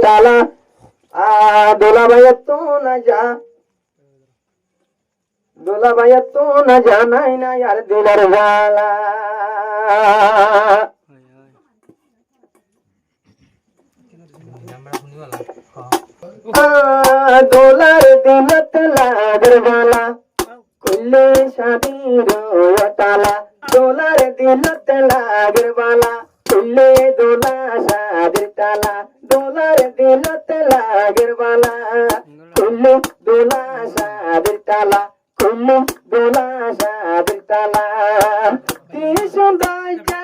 তালা দোলা ভাইয়া তো না যা দোলা ভাইয়া তো না জানাই না আর দিলার জ্বালা দোলার দিলত লাগর বালা কুল্লে শাদির তালা দোলার দিলত লাগর বালা কুল্লে দোলা শাদির তালা দোলার দিলত লাগর বালা কুল্লে দোলা শাদির তালা কুল্লে দোলা শাদির তালা কি সুন্দর যা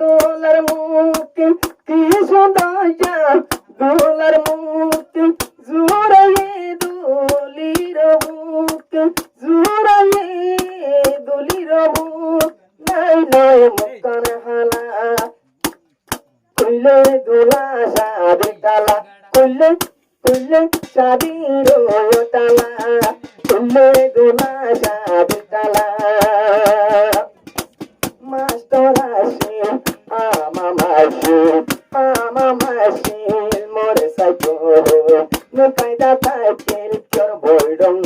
দোলার মুক্তি কি সুন্দর যা দোলার মুক্তি জোরায়ে দোলির বুক জোরায়ে দোলির বুক নাই নাই মুক্তার হালা কুল্লে দোলা শাদির তালা কুল্লে কুল্লে শাদির তালা কুল্লে দোলা শাদির তালা মাস্টার আসে মামাসি মোরে সাইকো নো কায়দা তাইকেল চর বইডং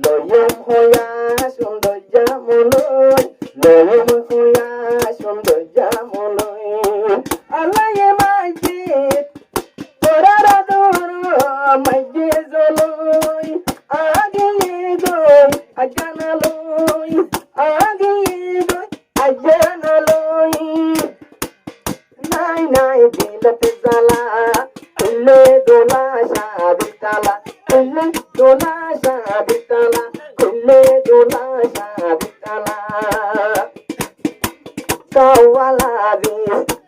লয়ম হইয়া সুন্দর জামলই লয়ম হইয়া সুন্দর জামলই আলায়ে মাইজে তোরারা দর মাইজে জলই আগে গই আজানালই আগে গই আজানালই নাই নাই দিলতে জালা কুল্লে দোলা শাদির তালা কুল্লে দোলা শাদির তালা কুল্লে দোলা শাদির তালা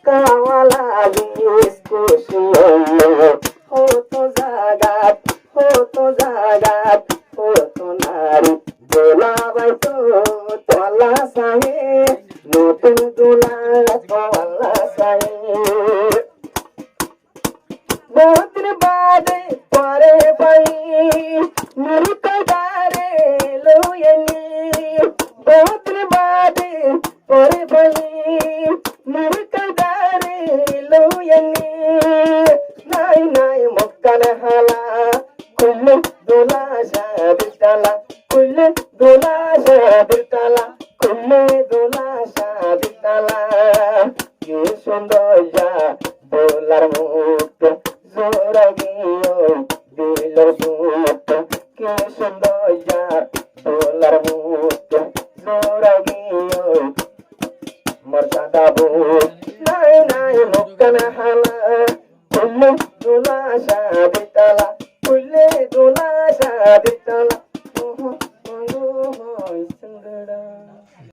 কাওয়ালা বিস খুশি হতো জাগাত হতো নারী দোলা বাইতো তোলা সাহে নতুন দোলা তোলা সাহে বহুদিন বাদে পরে পাই নিরুকারে লইনি বহুদিন বাদে পরে পাই নিরুকারে লইনি নাই নাই মক্কান হালা কুল্লে দোলা শাদির তালা কুল্লে দোলা শাদির তালা কুল্লে দোলা শাদির তালা কি সুন্দর যা দোলার মুক্ত জোরা গিয়ে দিলের বুক কি সুন্দর যা দোলার মুক্ত জোরা গিয়ে মোর সাদা বুক নাই নাই মুক্কান হালা কুল্লে দোলা শাদির তালা কুল্লে দোলা শাদির তালা